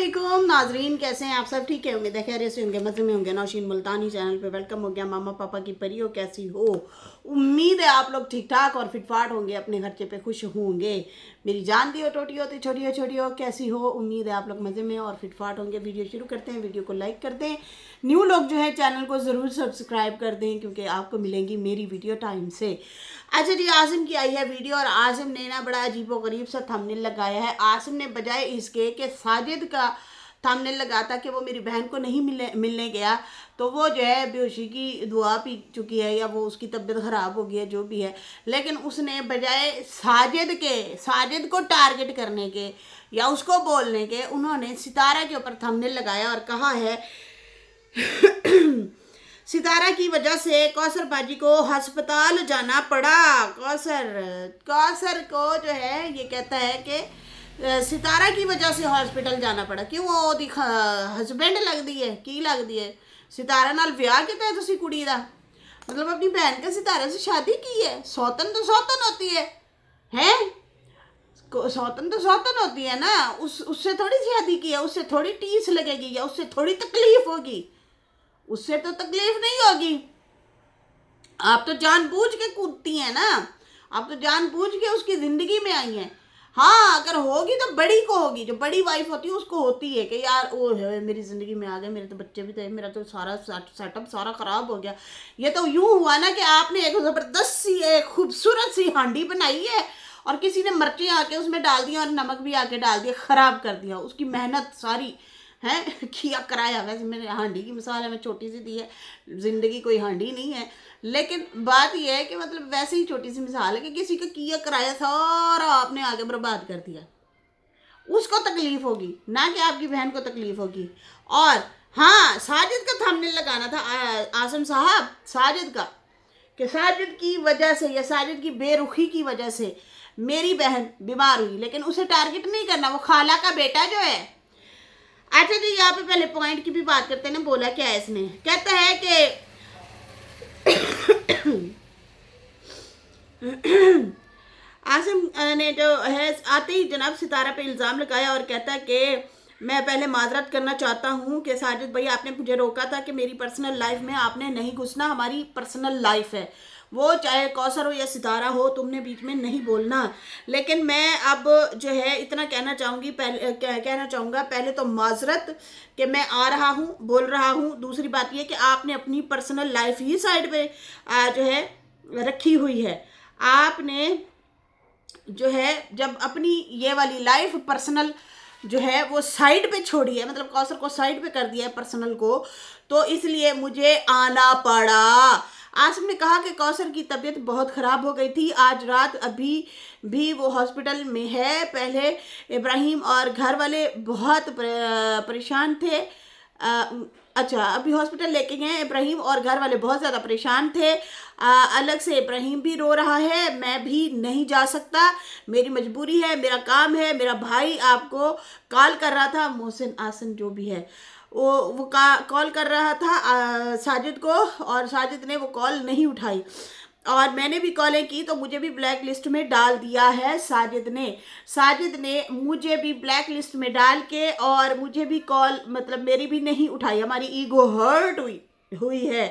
वालेकुम नाजरीन, कैसे हैं आप सब? ठीक है, उम्मीद है खैरियत से होंगे, मज़े में होंगे। नौशीन मुल्तानी चैनल पे वेलकम हो गया। मामा पापा की परियों कैसी हो? उम्मीद है आप लोग ठीक ठाक और फिटफाट होंगे, अपने खर्चे पे खुश होंगे। मेरी जान दी हो टोटी होती छोटी हो कैसी हो? उम्मीद है आप लोग मज़े में और फिटफाट होंगे। वीडियो शुरू करते हैं, वीडियो को लाइक कर दें। न्यू लोग जो है चैनल को ज़रूर सब्सक्राइब कर दें क्योंकि आपको मिलेंगी मेरी वीडियो टाइम से। अच्छा जी, आसिम की आई है वीडियो और आसिम ने ना बड़ा अजीबोगरीब सा थंबनेल लगाया है। आसिम ने बजाय इसके कि साजिद का थंबनेल लगाता कि वो मेरी बहन को नहीं मिलने गया, तो वो जो है बेहोशी की दुआ पी चुकी है या वो उसकी तबीयत ख़राब हो गई है, जो भी है, लेकिन उसने बजाय साजिद को टारगेट करने के या उसको बोलने के, उन्होंने सितारा के ऊपर थंबनेल लगाया और कहा है सितारा की वजह से कौसर बाजी को अस्पताल जाना पड़ा। कौसर को जो है ये कहता है कि सितारा की वजह से हॉस्पिटल जाना पड़ा। क्यों? वो हस्बैंड लगती है की लगती है सितारा नाल विआह किया तुसी कुड़ी दा, मतलब अपनी बहन के सितारे से शादी की है। सौतन तो सौतन होती है सौतन तो सौतन होती है ना, उससे थोड़ी शादी की है, उससे थोड़ी टीस लगेगी या उससे थोड़ी तकलीफ होगी, उससे तो तकलीफ नहीं होगी। आप तो जानबूझ के कूदती हैं ना, आप तो जानबूझ के उसकी ज़िंदगी में आई हैं। हाँ, अगर होगी तो बड़ी को होगी, जो बड़ी वाइफ होती है उसको होती है कि यार ओ है मेरी ज़िंदगी में आ गए, मेरे तो बच्चे भी थे, मेरा तो सारा सेटअप सारा ख़राब हो गया। ये तो यूँ हुआ ना कि आपने एक ज़बरदस्त सी एक खूबसूरत सी हांडी बनाई है और किसी ने मिर्चें आके उसमें डाल दी और नमक भी आके डाल दिया, ख़राब कर दिया उसकी मेहनत सारी है किया कराया। वैसे मैंने हांडी की मिसाल है, मैं छोटी सी दी है, ज़िंदगी कोई हांडी नहीं है, लेकिन बात यह है कि मतलब वैसे ही छोटी सी मिसाल है कि किसी का किया कराया सारा आपने आगे बर्बाद कर दिया। उसको तकलीफ होगी ना कि आपकी बहन को तकलीफ होगी। और हाँ, साजिद का थंबनेल लगाना था आसिम साहब, साजिद का, कि साजिद की वजह से या साजिद की बेरुखी की वजह से मेरी बहन बीमार हुई, लेकिन उसे टारगेट नहीं करना, वो खाला का बेटा जो है। अच्छा जी, यहाँ पे पहले पॉइंट की भी बात करते हैं ना। बोला क्या है इसने? कहता है कि आसिम ने जो है आते ही जनाब सितारा पे इल्ज़ाम लगाया और कहता है कि मैं पहले माजरत करना चाहता हूँ कि साजिद भाई आपने मुझे रोका था कि मेरी पर्सनल लाइफ में आपने नहीं घुसना, हमारी पर्सनल लाइफ है, वो चाहे कौसर हो या सितारा हो, तुमने बीच में नहीं बोलना। लेकिन मैं अब जो है इतना कहना चाहूँगी, कहना चाहूँगा पहले तो माजरत कि मैं आ रहा हूँ, बोल रहा हूँ। दूसरी बात यह कि आपने अपनी पर्सनल लाइफ ही साइड पे जो है रखी हुई है। आपने जो है जब अपनी ये वाली लाइफ पर्सनल जो है वो साइड पे छोड़ी है, मतलब कौसर को साइड पे कर दिया है पर्सनल को, तो इसलिए मुझे आना पड़ा। आसिम ने कहा कि कौसर की तबीयत बहुत ख़राब हो गई थी, आज रात अभी भी वो हॉस्पिटल में है। पहले इब्राहिम और घर वाले बहुत परेशान थे। अच्छा, अभी हॉस्पिटल लेके गए इब्राहिम और घर वाले बहुत ज़्यादा परेशान थे। अलग से इब्राहिम भी रो रहा है, मैं भी नहीं जा सकता, मेरी मजबूरी है, मेरा काम है। मेरा भाई आपको कॉल कर रहा था, मोहसिन आसन जो भी है वो कॉल कर रहा था साजिद को, और साजिद ने वो कॉल नहीं उठाई और मैंने भी कॉलें की तो मुझे भी ब्लैक लिस्ट में डाल दिया है साजिद ने मुझे भी ब्लैक लिस्ट में डाल के, और मुझे भी कॉल मतलब मेरी भी नहीं उठाई, हमारी ईगो हर्ट हुई है।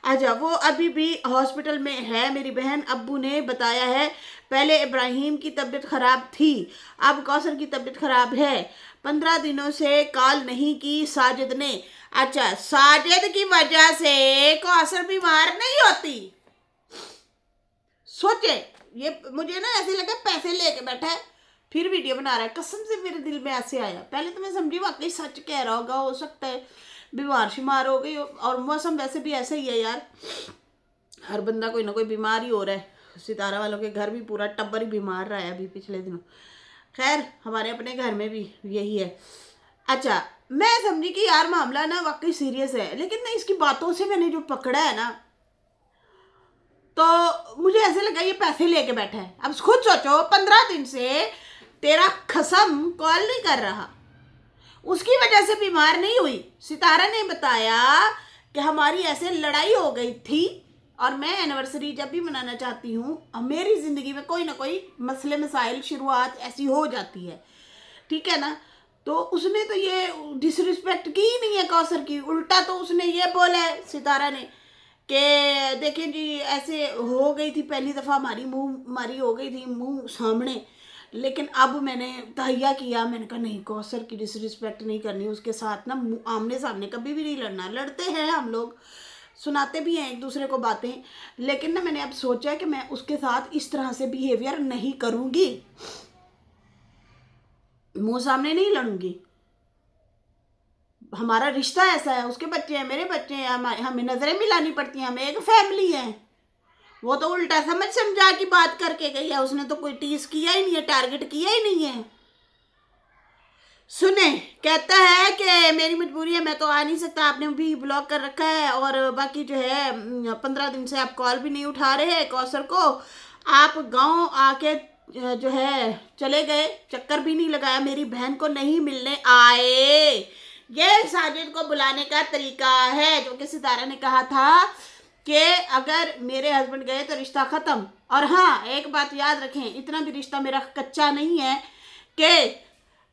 अच्छा, वो अभी भी हॉस्पिटल में है। मेरी बहन अब्बू ने बताया है, पहले इब्राहिम की तबीयत ख़राब थी, अब कौसर की तबीयत ख़राब है, 15 दिनों से कॉल नहीं की साजिद ने। अच्छा, साजिद की वजह से कौसर बीमार नहीं होती। सोचे, ये मुझे ना ऐसे लगा पैसे लेके बैठा है फिर वीडियो बना रहा है। कसम से मेरे दिल में ऐसे आया। पहले तो मैं समझी वाकई सच कह रहा होगा, हो सकता है बीमार शिमार हो गई, और मौसम वैसे भी ऐसा ही है यार, हर बंदा कोई ना कोई बीमार ही हो रहा है। सितारा वालों के घर भी पूरा टब्बर ही बीमार रहा है अभी पिछले दिनों। खैर, हमारे अपने घर में भी यही है। अच्छा, मैं समझी कि यार मामला ना वाकई सीरियस है, लेकिन ना इसकी बातों से मैंने जो पकड़ा है ना, तो मुझे ऐसे लगा ये पैसे लेके बैठा है। अब खुद सोचो, 15 दिन से तेरा खसम कॉल नहीं कर रहा, उसकी वजह से बीमार नहीं हुई। सितारा ने बताया कि हमारी ऐसे लड़ाई हो गई थी और मैं एनिवर्सरी जब भी मनाना चाहती हूँ, मेरी ज़िंदगी में कोई ना कोई मसले मसाइल शुरुआत ऐसी हो जाती है, ठीक है ना। तो उसने तो ये डिसरिस्पेक्ट की ही नहीं है कौसर की, उल्टा तो उसने ये बोला है सितारा ने कि देखें जी ऐसे हो गई थी पहली दफ़ा, हमारी मुंह मारी हो गई थी मुंह सामने, लेकिन अब मैंने तहैया किया, मैंने कहा नहीं कौसर की डिसरिस्पेक्ट नहीं करनी, उसके साथ ना आमने सामने कभी भी नहीं लड़ना। लड़ते हैं हम लोग, सुनाते भी हैं एक दूसरे को बातें, लेकिन ना मैंने अब सोचा कि मैं उसके साथ इस तरह से बिहेवियर नहीं करूँगी, मुंह सामने नहीं लड़ूंगी। हमारा रिश्ता ऐसा है, उसके बच्चे हैं मेरे बच्चे हैं, हमें नज़रें मिलानी पड़ती हैं, हम एक फैमिली है। वो तो उल्टा समझ समझा की बात करके गई है, उसने तो कोई टीस किया ही नहीं है, टारगेट किया ही नहीं है। सुने, कहता है कि मेरी मजबूरी है, मैं तो आ नहीं सकता, आपने भी ब्लॉक कर रखा है, और बाकी जो है 15 दिन से आप कॉल भी नहीं उठा रहे हैं कौसर को, आप गांव आके जो है चले गए, चक्कर भी नहीं लगाया, मेरी बहन को नहीं मिलने आए। ये साजिद को बुलाने का तरीका है, जो कि सितारा ने कहा था कि अगर मेरे हस्बैंड गए तो रिश्ता ख़त्म। और हाँ, एक बात याद रखें, इतना भी रिश्ता मेरा कच्चा नहीं है कि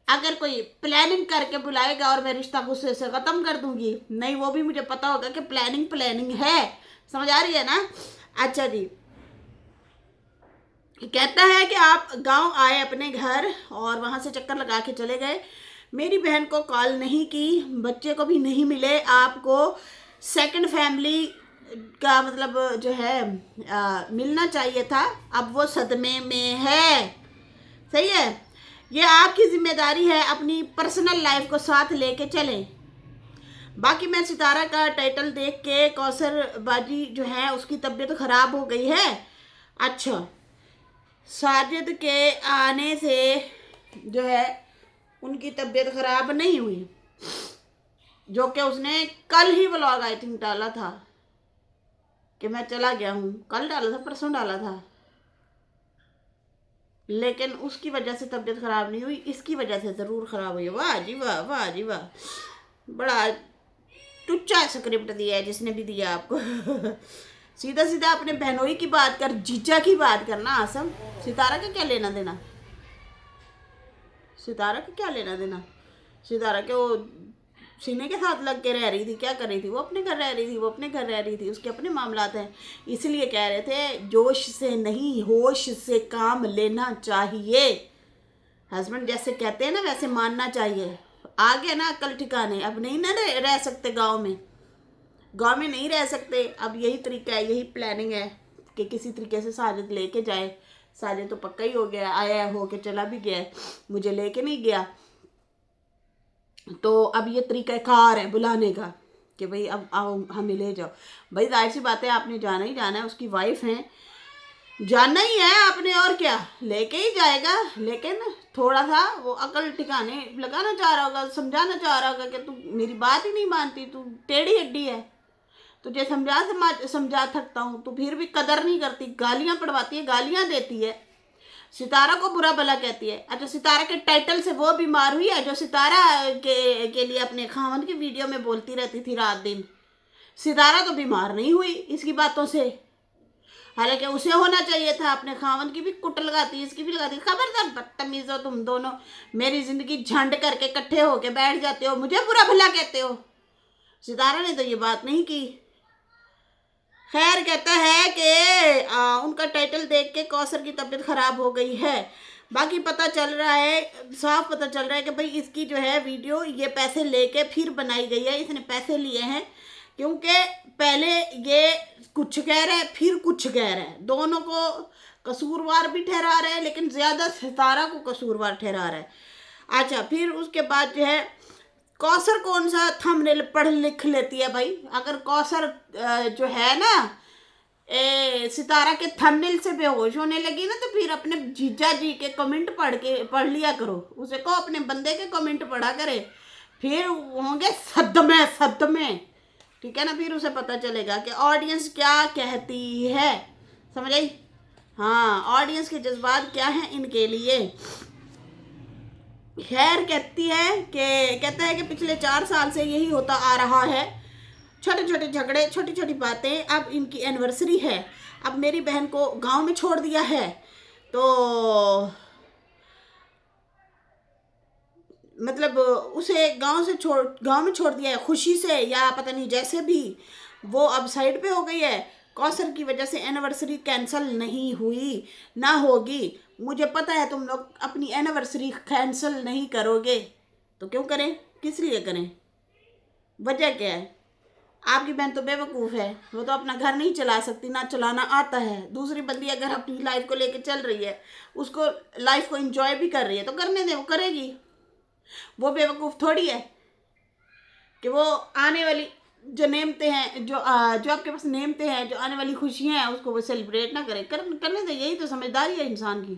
अगर कोई प्लानिंग करके बुलाएगा और मैं रिश्ता गुस्से से ख़त्म कर दूंगी, नहीं, वो भी मुझे पता होगा कि प्लानिंग है। समझ आ रही है ना? अच्छा जी, कहता है कि आप गांव आए अपने घर और वहां से चक्कर लगा के चले गए, मेरी बहन को कॉल नहीं की, बच्चे को भी नहीं मिले, आपको सेकंड फैमिली का मतलब जो है मिलना चाहिए था, अब वो सदमे में है। सही है, ये आपकी जिम्मेदारी है, अपनी पर्सनल लाइफ को साथ लेके चलें। बाकी मैं सितारा का टाइटल देख के कौसर बाजी जो है उसकी तबीयत ख़राब हो गई है। अच्छा, साजिद के आने से जो है उनकी तबीयत ख़राब नहीं हुई, जो कि उसने कल ही व्लॉग आई थिंक डाला था कि मैं चला गया हूँ, कल डाला था परसों डाला था, लेकिन उसकी वजह से तबीयत ख़राब नहीं हुई, इसकी वजह से ज़रूर ख़राब हुई। वाह जी वाह, वाह जी वाह, बड़ा टुच्चा स्क्रिप्ट दिया है जिसने भी दिया आपको। सीधा सीधा अपने बहनोई की बात कर, जीजा की बात करना आसम। सितारा का क्या लेना देना, सितारा का क्या लेना देना, सितारा के वो सीने के साथ लग के रह रही थी, क्या कर रही थी, वो अपने घर रह रही थी, वो अपने घर रह रही थी, उसके अपने मामलात हैं। इसलिए कह रहे थे जोश से नहीं होश से काम लेना चाहिए, हस्बैंड जैसे कहते हैं ना वैसे मानना चाहिए। आ गया ना अकल ठिकाने, अब नहीं ना रह सकते गाँव में नहीं रह सकते। अब यही तरीका है, यही प्लानिंग है कि किसी तरीके से साजिद लेके जाए। साजिद तो पक्का ही हो गया, आया हो के चला भी गया, मुझे लेके नहीं गया, तो अब ये तरीक़ाकार है बुलाने का कि भाई अब आओ हमें ले जाओ। भाई जाहिर सी बात है, आपने जाना ही जाना है, उसकी वाइफ हैं, जाना ही है आपने, और क्या, लेके ही जाएगा। लेकिन थोड़ा सा वो अकल ठिकाने लगाना चाह रहा होगा, समझाना चाह रहा होगा कि तू मेरी बात ही नहीं मानती, तू टेढ़ी हड्डी है, तुझे समझा थकता हूँ, तो फिर भी कदर नहीं करती, गालियाँ पड़वाती है, गालियाँ देती है, सितारा को बुरा भला कहती है। अच्छा, सितारा के टाइटल से वो बीमार हुई है जो सितारा के लिए अपने खावन की वीडियो में बोलती रहती थी रात दिन। सितारा तो बीमार नहीं हुई इसकी बातों से, हालांकि उसे होना चाहिए था, अपने खावन की भी कुट लगाती, इसकी भी लगाती। खबरदार, बदतमीज हो तुम दोनों, मेरी जिंदगी झंड करके इकट्ठे होके बैठ जाते हो, मुझे बुरा भला कहते हो। सितारा ने तो ये बात नहीं की। खैर, कहता है कि उनका टाइटल देख के कौसर की तबीयत ख़राब हो गई है। बाकी पता चल रहा है, साफ पता चल रहा है कि भाई इसकी जो है वीडियो ये पैसे लेके फिर बनाई गई है, इसने पैसे लिए हैं, क्योंकि पहले ये कुछ कह रहा है फिर कुछ कह रहा है, दोनों को कसूरवार भी ठहरा रहा है, लेकिन ज़्यादा सितारा को कसूरवार ठहरा रहा है। अच्छा, फिर उसके बाद जो है कौसर कौन सा थंबनेल पढ़ लिख लेती है भाई। अगर कौसर जो है ना सितारा के थंबनेल से बेहोश होने लगी ना, तो फिर अपने जीजा जी के कमेंट पढ़ लिया करो, उसे को अपने बंदे के कमेंट पढ़ा करे, फिर होंगे सदमे, ठीक है ना। फिर उसे पता चलेगा कि ऑडियंस क्या कहती है, समझ आई? हाँ, ऑडियंस के जज्बात क्या हैं इनके लिए। खैर, कहता है कि पिछले 4 साल से यही होता आ रहा है, छोटे छोटे झगड़े, छोटी छोटी बातें। अब इनकी एनिवर्सरी है, अब मेरी बहन को गांव में छोड़ दिया है, तो मतलब उसे गांव में छोड़ दिया है खुशी से, या पता नहीं जैसे भी, वो अब साइड पे हो गई है। कौसर की वजह से एनिवर्सरी कैंसिल नहीं हुई, ना होगी। मुझे पता है तुम लोग अपनी एनिवर्सरी कैंसिल नहीं करोगे, तो क्यों करें, किस लिए करें, वजह क्या है? आपकी बहन तो बेवकूफ़ है, वो तो अपना घर नहीं चला सकती, ना चलाना आता है। दूसरी बंदी अगर अपनी लाइफ को लेके चल रही है, उसको लाइफ को एंजॉय भी कर रही है, तो करने दे, वो करेगी। वो बेवकूफ़ थोड़ी है कि वो आने वाली जो नेमते हैं, जो आपके पास नेमते हैं, जो आने वाली खुशियाँ हैं, उसको वो सेलिब्रेट ना करे। करने दे, यही तो समझदारी है इंसान की।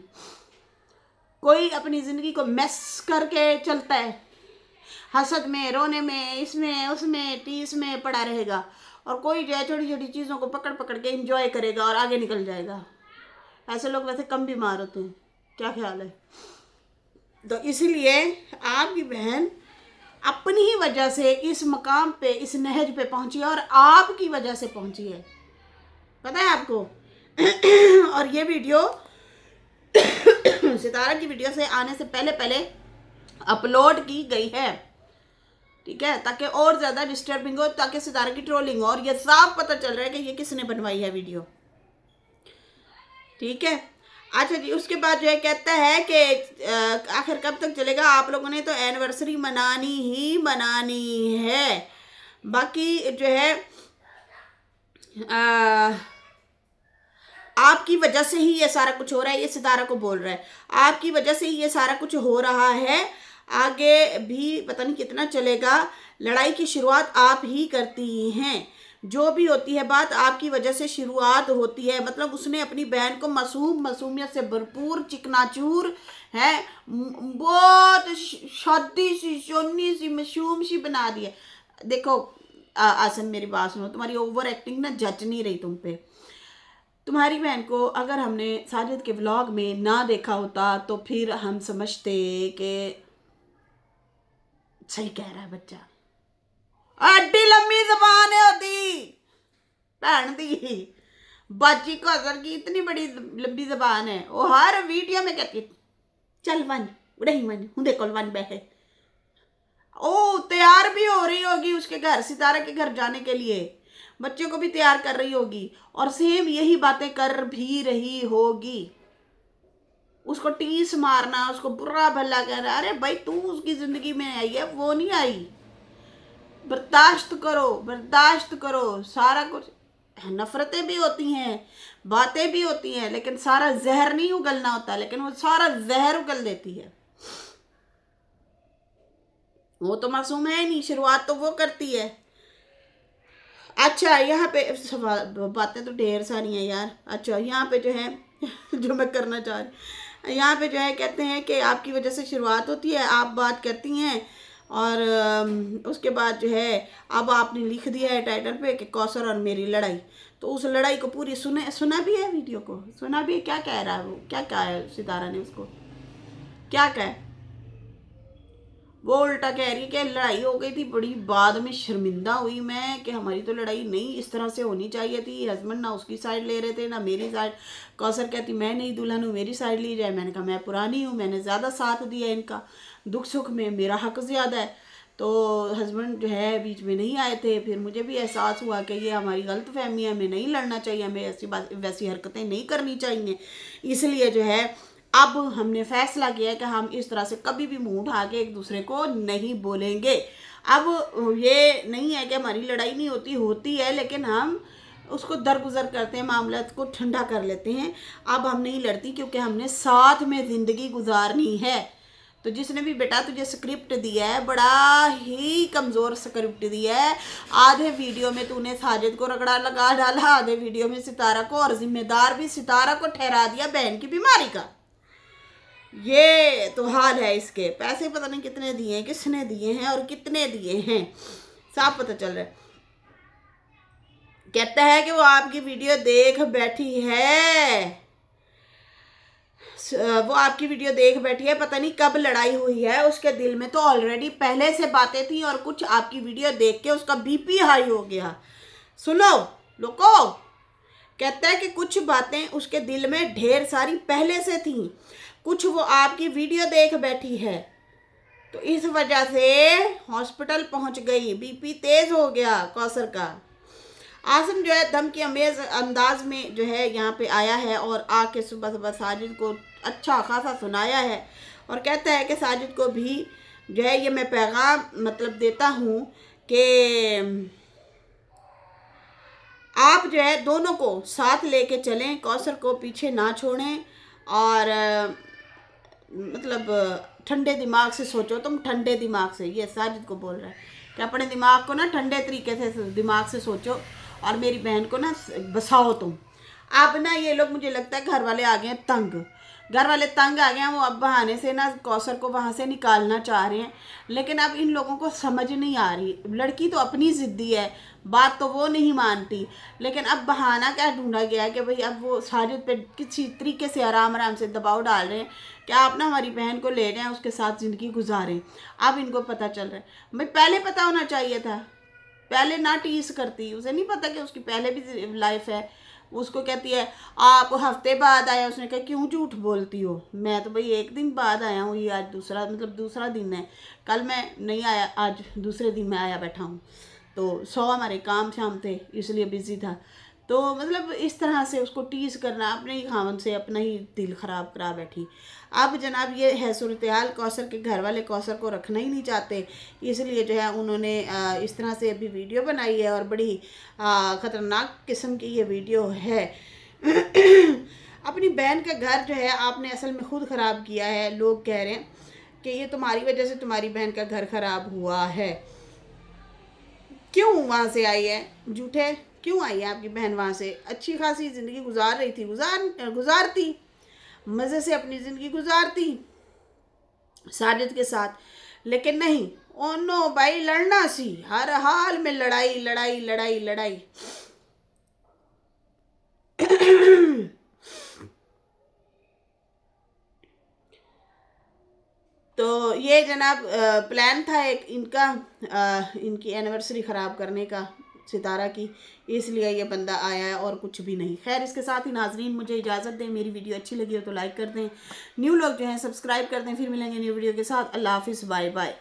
कोई अपनी ज़िंदगी को मैस करके चलता है, हसद में, रोने में, इसमें उसमें, टीस में पड़ा रहेगा, और कोई जो है छोटी छोटी चीज़ों को पकड़ पकड़ के एंजॉय करेगा और आगे निकल जाएगा। ऐसे लोग वैसे कम बीमार होते हैं, क्या ख्याल है? तो इसीलिए आपकी बहन अपनी ही वजह से इस मकाम पे, इस नहज पे पहुंची है, और आपकी वजह से पहुंची है, पता है आपको। और ये वीडियो सितारा की वीडियो से आने से पहले पहले अपलोड की गई है, ठीक है, ताकि और ज़्यादा डिस्टर्बिंग हो, ताकि सितारा की ट्रोलिंग हो, और ये साफ पता चल रहा है कि ये किसने बनवाई है वीडियो, ठीक है। अच्छा जी, उसके बाद जो है कहता है कि आखिर कब तक चलेगा, आप लोगों ने तो एनिवर्सरी मनानी ही मनानी है। बाकी जो है आपकी वजह से ही ये सारा कुछ हो रहा है, ये सितारा को बोल रहा है, आपकी वजह से ही ये सारा कुछ हो रहा है। आगे भी पता नहीं कितना चलेगा, लड़ाई की शुरुआत आप ही करती हैं, जो भी होती है बात आपकी वजह से शुरुआत होती है। मतलब उसने अपनी बहन को मासूमियत से भरपूर, चिकनाचूर है, बहुत शादी सी, सोनी सी, मासूम सी बना दी है। देखो आसन, मेरी बात सुनो, तुम्हारी ओवर एक्टिंग ना जच नहीं रही तुम पे। तुम्हारी बहन को अगर हमने साजिद के व्लॉग में ना देखा होता तो फिर हम समझते कि सही कह रहा है बच्चा, अड्डी लंबी जबान है होती भैन दी, बाजी को असर की इतनी बड़ी लंबी जबान है। वो हर वीडियो में कहती है चल वन उड़ही वन हूँ देखो वन बैठे। ओ तैयार भी हो रही होगी उसके घर, सितारा के घर जाने के लिए, बच्चे को भी तैयार कर रही होगी, और सेम यही बातें कर भी रही होगी। उसको टीस मारना, उसको बुरा भला कहना, अरे भाई तू उसकी जिंदगी में आई है, वो नहीं आई, बर्दाश्त करो, बर्दाश्त करो। सारा कुछ, नफरतें भी होती हैं, बातें भी होती हैं, लेकिन सारा जहर नहीं उगलना होता, लेकिन वो सारा जहर उगल देती है। वो तो मासूम है नहीं, शुरुआत तो वो करती है। अच्छा यहाँ पे बातें तो ढेर सारी हैं यार। अच्छा यहाँ पे जो है जो मैं करना चाह रही, यहाँ पे जो है कहते हैं कि आपकी वजह से शुरुआत होती है, आप बात करती हैं, और उसके बाद जो है अब आपने लिख दिया है टाइटल पे कि कौसर और मेरी लड़ाई। तो उस लड़ाई को पूरी सुना भी है, वीडियो को सुना भी है, क्या कह रहा है वो, क्या कहा है सितारा ने उसको, क्या कहा है? वो उल्टा कह रही है कि लड़ाई हो गई थी बड़ी, बाद में शर्मिंदा हुई मैं कि हमारी तो लड़ाई नहीं इस तरह से होनी चाहिए थी, हस्बैंड ना उसकी साइड ले रहे थे ना मेरी साइड। कौसर कहती मैं नहीं दुल्हन हूँ, मेरी साइड ली जाए। मैंने कहा मैं पुरानी हूँ, मैंने ज़्यादा साथ दिया इनका, दुख सुख में मेरा हक ज़्यादा है। तो हस्बैंड जो है बीच में नहीं आए थे, फिर मुझे भी एहसास हुआ कि ये हमारी गलत फहमी है, हमें नहीं लड़ना चाहिए, हमें ऐसी बात वैसी हरकतें नहीं करनी चाहिए। इसलिए जो है अब हमने फैसला किया कि हम इस तरह से कभी भी मुंह उठा के एक दूसरे को नहीं बोलेंगे। अब ये नहीं है कि हमारी लड़ाई नहीं होती है, लेकिन हम उसको दरगुजर करते हैं, मामला को ठंडा कर लेते हैं। अब हम नहीं लड़ती क्योंकि हमने साथ में ज़िंदगी गुजारनी है। तो जिसने भी बेटा तुझे स्क्रिप्ट दिया है, बड़ा ही कमज़ोर स्क्रिप्ट दिया है। आधे वीडियो में तूने साजिद को रगड़ा लगा डाला, आधे वीडियो में सितारा को, और जिम्मेदार भी सितारा को ठहरा दिया बहन की बीमारी का। ये तो हाल है इसके। पैसे पता नहीं कितने दिए हैं, किसने दिए हैं और कितने दिए हैं, साफ पता चल रहा है। कहता है कि वो आपकी वीडियो देख बैठी है, वो आपकी वीडियो देख बैठी है, पता नहीं कब लड़ाई हुई है उसके दिल में, तो ऑलरेडी पहले से बातें थी, और कुछ आपकी वीडियो देख के उसका बीपी हाई हो गया। सुनो लोगों, कहता है कि कुछ बातें उसके दिल में ढेर सारी पहले से थी, कुछ वो आपकी वीडियो देख बैठी है। तो इस वजह से हॉस्पिटल पहुंच गई, बीपी तेज हो गया कौसर का। आसिम जो है धमकी अमेज अंदाज में जो है यहाँ पे आया है और आके सुबह सुबह साजिद को अच्छा खासा सुनाया है और कहता है कि साजिद को भी जो है ये मैं पैगाम मतलब देता हूँ कि आप जो है दोनों को साथ लेके चलें, कौसर को पीछे ना छोड़ें और मतलब ठंडे दिमाग से सोचो, तुम ठंडे दिमाग से, ये साजिद को बोल रहा है कि अपने दिमाग को ना ठंडे तरीके से दिमाग से सोचो और मेरी बहन को ना बसाओ तुम। अब ना ये लोग मुझे लगता है घर वाले आ गए हैं तंग, घर वाले तंग आ गए हैं, वो अब बहाने से ना कौसर को वहाँ से निकालना चाह रहे हैं, लेकिन अब इन लोगों को समझ नहीं आ रही। लड़की तो अपनी ज़िद्दी है, बात तो वो नहीं मानती, लेकिन अब बहाना क्या ढूंढा गया है कि भाई अब वो साजिद पे किसी तरीके से आराम आराम से दबाव डाल रहे हैं कि आप ना हमारी बहन को ले जाएं, उसके साथ ज़िंदगी गुजारें। अब इनको पता चल रहा है, भाई पहले पता होना चाहिए था, पहले ना टीस करती, उसे नहीं पता कि उसकी पहले भी लाइफ है। उसको कहती है आप हफ्ते बाद आया, उसने कहा क्यों झूठ बोलती हो, मैं तो भाई एक दिन बाद आया हूँ, ये आज दूसरा मतलब दूसरा दिन है, कल मैं नहीं आया, आज दूसरे दिन मैं आया बैठा हूँ, तो 100 हमारे काम शाम थे इसलिए बिज़ी था। तो मतलब इस तरह से उसको टीस करना, अपने ही खामन से अपना ही दिल ख़राब करा बैठी। अब जनाब ये है सूरत हाल, कौसर के घर वाले कौसर को रखना ही नहीं चाहते, इसलिए जो है उन्होंने इस तरह से अभी वीडियो बनाई है और बड़ी ख़तरनाक किस्म की ये वीडियो है। अपनी बहन का घर जो है आपने असल में ख़ुद ख़राब किया है। लोग कह रहे हैं कि ये तुम्हारी वजह से तुम्हारी बहन का घर ख़राब हुआ है। क्यों वहाँ से आई है झूठे, क्यों आई है आपकी बहन वहाँ से? अच्छी खासी ज़िंदगी गुजार रही थी, गुजारती मज़े से अपनी ज़िंदगी गुजारती साजिद के साथ, लेकिन नहीं, ओ नो भाई, लड़ना सी, हर हाल में लड़ाई लड़ाई लड़ाई लड़ाई। तो ये जनाब प्लान था एक इनका, इनकी एनिवर्सरी ख़राब करने का सितारा की, इसलिए ये बंदा आया है और कुछ भी नहीं। खैर इसके साथ ही नाजरीन मुझे इजाज़त दें, मेरी वीडियो अच्छी लगी हो तो लाइक कर दें, न्यू लोग जो हैं सब्सक्राइब कर दें। फिर मिलेंगे न्यू वीडियो के साथ। अल्लाह हाफिज़, बाय बाय।